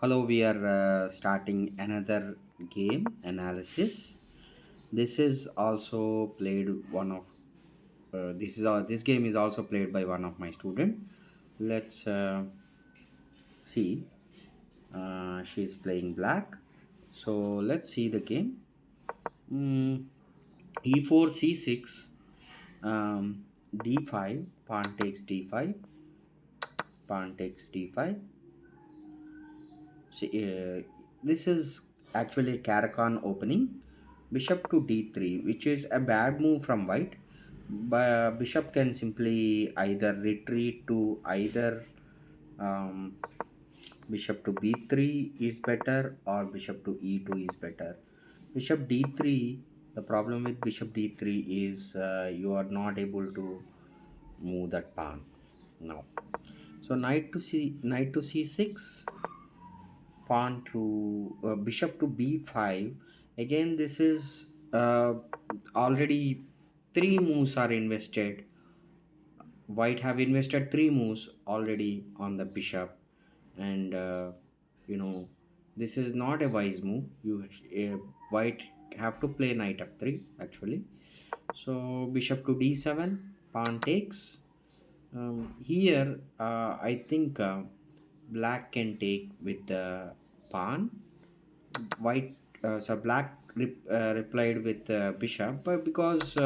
Hello, we are starting another game analysis. This is also played one of this game is also played by one of my student. Let's see. She's playing black. So let's see the game. Mm, E4 C6, D5, pawn takes D5, pawn takes D5. See, this is actually a Caracan opening. Bishop to d3, which is a bad move from white. But bishop can simply either retreat to either um, bishop to b3 is better or bishop to e2 is better. Bishop d3. The problem with bishop d3 is you are not able to move that pawn now. So knight to c6, pawn to bishop to b5. Again, this is already three moves are invested. White have invested three moves already on the bishop, and you know this is not a wise move. White have to play knight f3 actually. So bishop to d7, pawn takes. Here, I think black can take with the pawn. White, so black replied with bishop, but because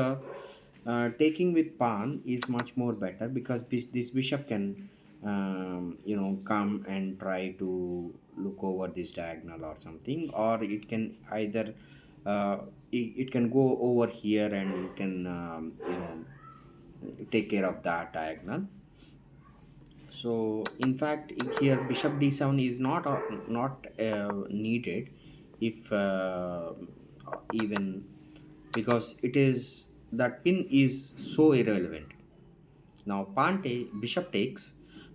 taking with pawn is much more better because this bishop can, come and try to look over this diagonal or something, or it can either it can go over here and you can take care of that diagonal. So in fact here bishop d7 is not needed if even because it is that pin is so irrelevant. Now bishop takes.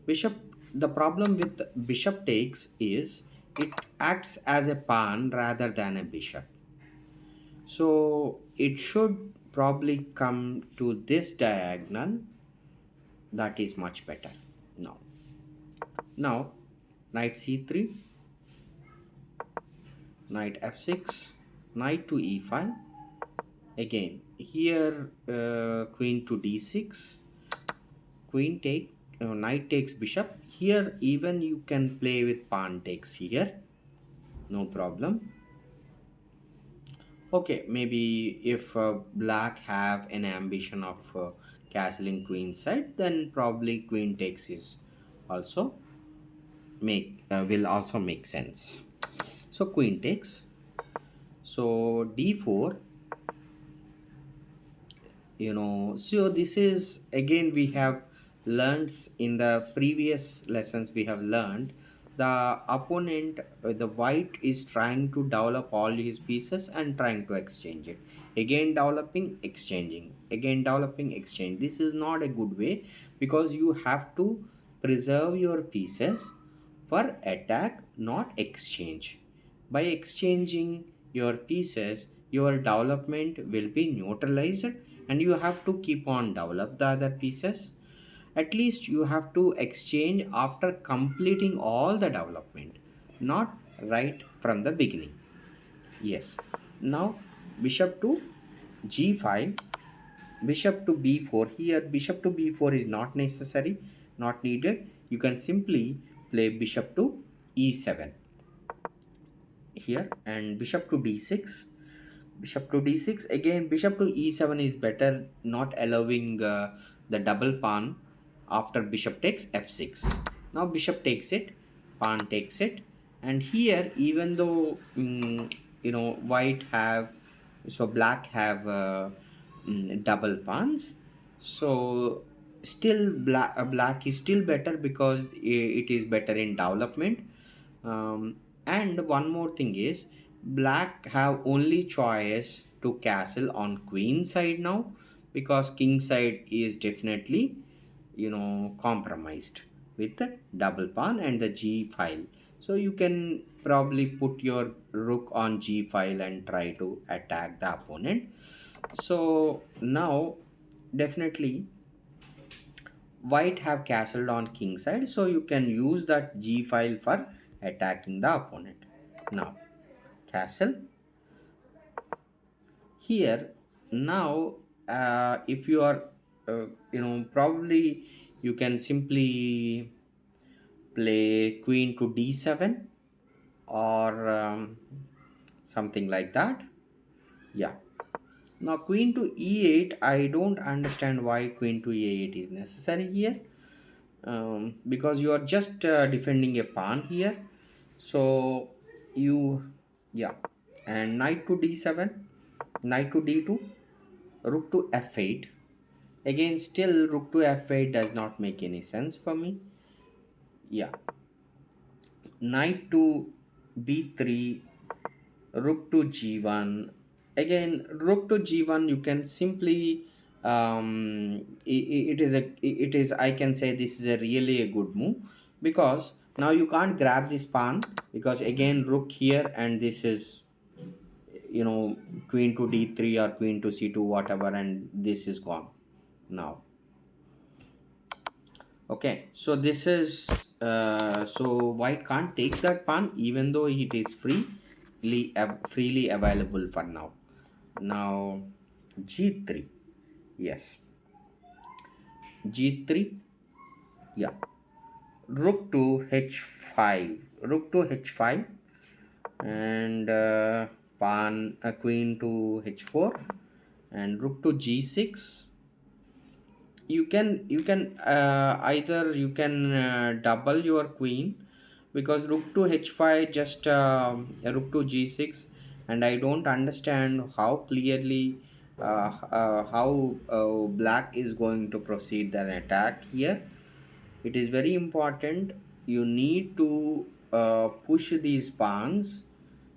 Bishop, the problem with bishop takes is it acts as a pawn rather than a bishop, so it should probably come to this diagonal. That is much better. Now knight c3, knight f6, knight to e5. Again here queen to d6, queen take, knight takes bishop. Here even you can play with pawn takes here, no problem. Okay, maybe if black have an ambition of castling queen side, then probably queen takes is also will also make sense. So queen takes. So d4, so this is again we have learned in the previous lessons. We have learned the opponent, the white is trying to develop all his pieces and trying to exchange it, again developing, exchanging, again developing, exchange. This is not a good way because you have to preserve your pieces for attack, not exchange. By exchanging your pieces, your development will be neutralized and you have to keep on develop the other pieces. At least you have to exchange after completing all the development, not right from the beginning. Yes. Now bishop to g5, bishop to b4. Here bishop to b4 is not necessary, not needed. You can simply play bishop to e7 here, and bishop to d6. Bishop to d6. Again bishop to e7 is better, not allowing the double pawn after bishop takes f6. Now bishop takes it, pawn takes it, and here even though white have, so black have double pawns, so still black is still better because it is better in development. And one more thing is black have only choice to castle on queen side now, because king side is definitely compromised with the double pawn and the g file. So you can probably put your rook on g file and try to attack the opponent. So now definitely white have castled on king side, so you can use that g file for attacking the opponent. Now castle here. Now if you are probably you can simply play queen to d7 or something like that. Yeah. Now queen to e8, I don't understand why queen to e8 is necessary here, because you are just defending a pawn here. So you, yeah, and knight to d7, knight to d2, rook to f8. Again, still rook to f8 does not make any sense for me. Yeah, knight to b3, rook to g1. Again, rook to g1, you can simply it is I can say this is a really a good move, because now you can't grab this pawn, because again rook here, and this is queen to d3 or queen to c2, whatever, and this is gone now. Okay, so this is so white can't take that pawn even though it is freely available for now. Now g3, yes, g3, yeah, rook to h5, rook to h5, and pawn queen to h4, and rook to g6. You can either you can double your queen, because rook to h5 just rook to g6, and I don't understand how clearly how black is going to proceed the attack here. It is very important, you need to push these pawns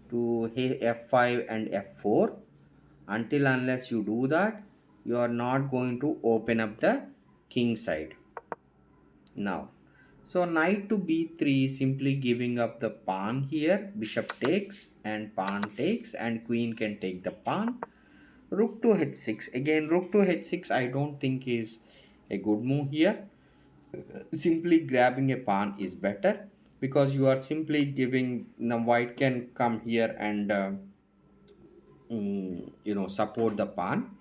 to f5 and f4. Until unless you do that, you are not going to open up the king side. Now, so knight to b3, simply giving up the pawn here. Bishop takes and pawn takes, and queen can take the pawn. Rook to h6, again rook to h6 I don't think is a good move here. Simply grabbing a pawn is better, because you are simply giving, now white can come here and support the pawn,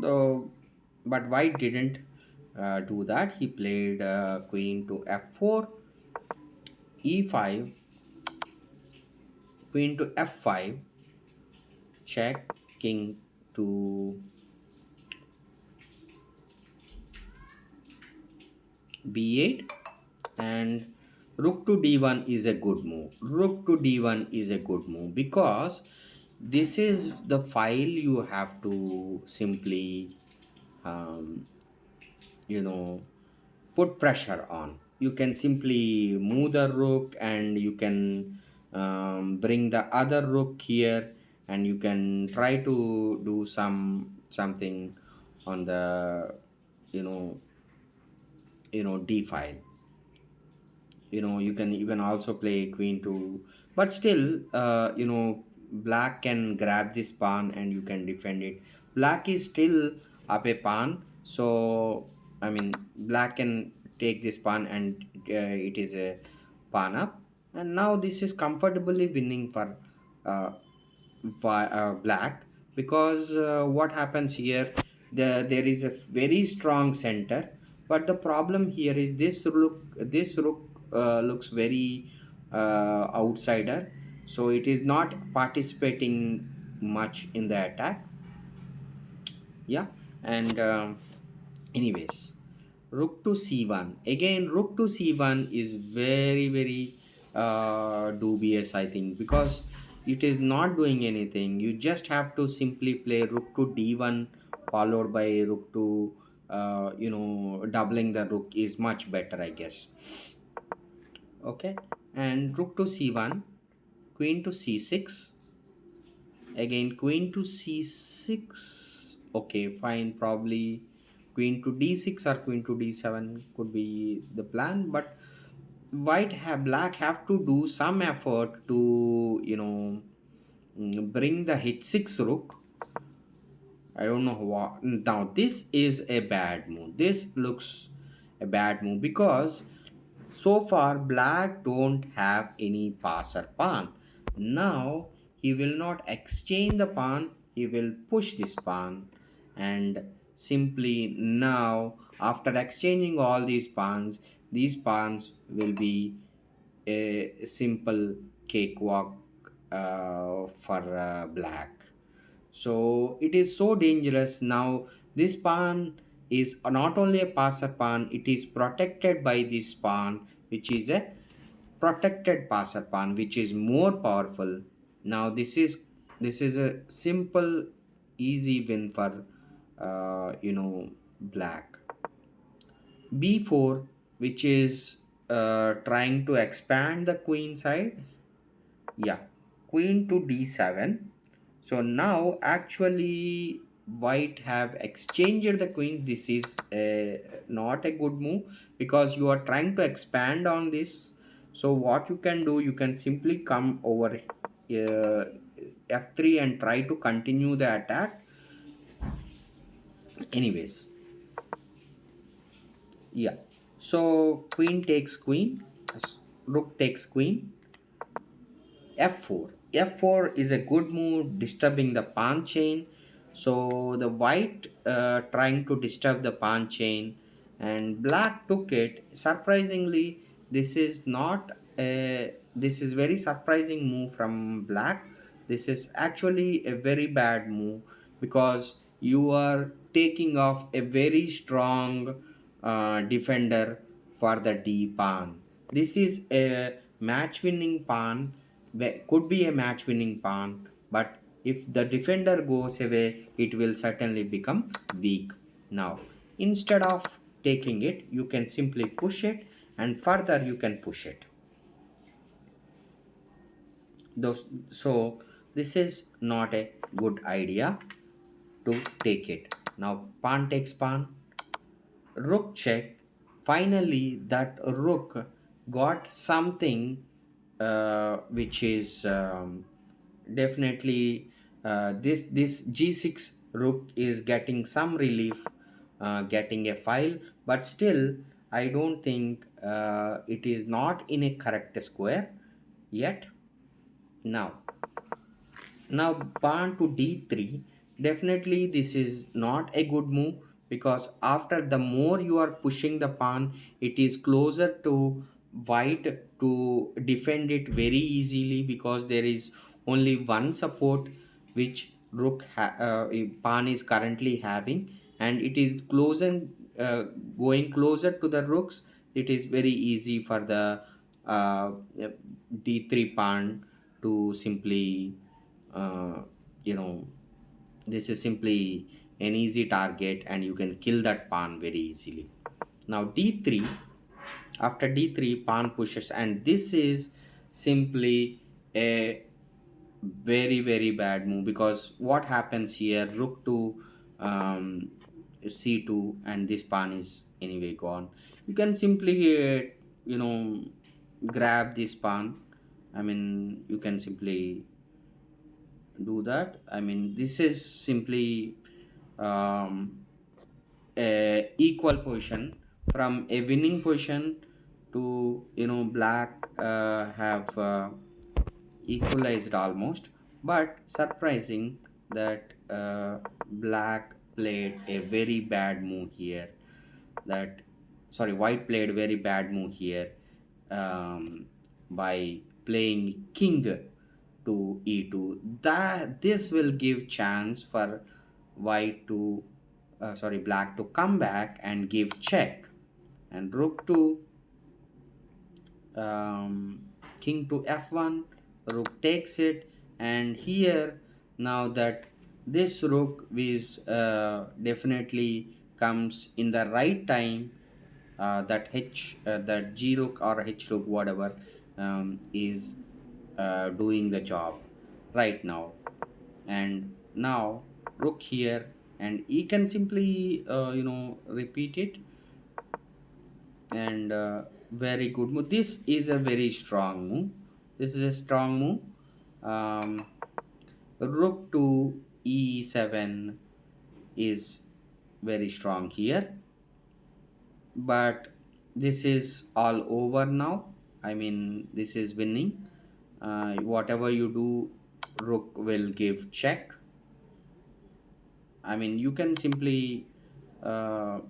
though, but white didn't do that. He played queen to f4, e5, queen to f5, check, king to b8, and rook to d1 is a good move. Rook to d1 is a good move, because this is the file you have to simply um, you know put pressure on. You can simply move the rook, and you can bring the other rook here, and you can try to do something on the you know d file. You can also play queen to, but still black can grab this pawn and you can defend it. Black is still up a pawn, so I mean black can take this pawn, and it is a pawn up, and now this is comfortably winning for uh, black, because what happens here, there is a very strong center, but the problem here is this rook looks very outsider, so it is not participating much in the attack. Yeah, and anyways, rook to c1, again rook to c1 is very very dubious, I think, because it is not doing anything. You just have to simply play rook to d1 followed by rook to doubling the rook is much better, I guess. Okay, and rook to c1, queen to c6, again queen to c6. Okay, fine, probably queen to d6 or queen to d7 could be the plan, but black have to do some effort to bring the h6 rook. I don't know what. Now this is a bad move, this looks a bad move, because So far black don't have any passer pawn. Now he will not exchange the pawn, he will push this pawn. And simply now, after exchanging all these pawns will be a simple cakewalk for black. So it is so dangerous now. This pawn is not only a passer pawn, it is protected by this pawn, which is a protected passer pawn, which is more powerful. Now this is a simple, easy win for black. B4, which is trying to expand the queen side. Yeah, queen to d7. So now actually white have exchanged the queen. This is not a good move because you are trying to expand on this. So what you can do, you can simply come over f3 and try to continue the attack. Anyways, yeah. So queen takes queen, rook takes queen, f4. F4 is a good move, disturbing the pawn chain. So the white trying to disturb the pawn chain, and black took it. Surprisingly, this is not a this is very surprising move from black. This is actually a very bad move because you are taking off a very strong defender for the d pawn. This is a match winning pawn, could be a match winning pawn, but if the defender goes away, it will certainly become weak. Now, instead of taking it, you can simply push it, and further you can push it. So, this is not a good idea to take it. Now, pawn takes pawn, rook check. Finally that rook got something which is definitely this g6 rook is getting some relief, getting a file, but still I don't think it is not in a correct square yet. Now now pawn to d3. Definitely this is not a good move because after the more you are pushing the pawn, it is closer to white to defend it very easily because there is only one support which pawn is currently having, and it is closer, uh, going closer to the rooks. It is very easy for the uh, d3 pawn to simply uh, you know this is simply an easy target and you can kill that pawn very easily. Now d3, after d3 pawn pushes, and this is simply a very very bad move because what happens here, rook to c2, and this pawn is anyway gone. You can simply you know grab this pawn. I mean, you can simply do that. I mean, this is simply um, a equal position, from a winning position to black have equalized almost. But surprising that black played a very bad move here. That Sorry, white played very bad move here, um, by playing king to e2. That this will give chance for white to black to come back and give check, and rook to um, king to f1. Rook takes it, and here now that this rook is definitely comes in the right time, that g rook or h rook, whatever, is doing the job right now. And now rook here, and he can simply repeat it. And very good move. This is a very strong move. This is a strong move. um, Rook to e7 is very strong here, but this is all over now. I mean, this is winning. Whatever you do, rook will give check. I mean, you can simply, uh,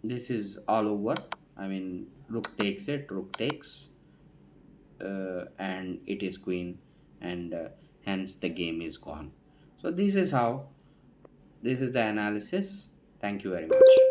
this is all over. I mean, rook takes it, rook takes, and it is queen, and hence the game is gone. So this is how, this is the analysis. Thank you very much.